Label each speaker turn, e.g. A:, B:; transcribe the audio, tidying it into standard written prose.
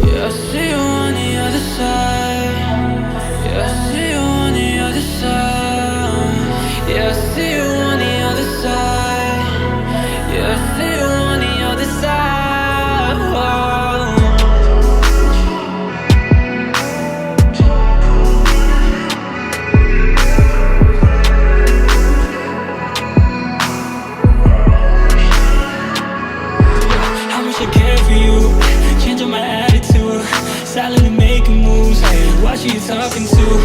A: Yeah, I see you on the other side. Yeah, I see you on the other side. Yeah, I see you on the other side. Yeah, I see you on the other side. How much I care for you, changing my attitude, silently making moves. Hey, watch who you talking to.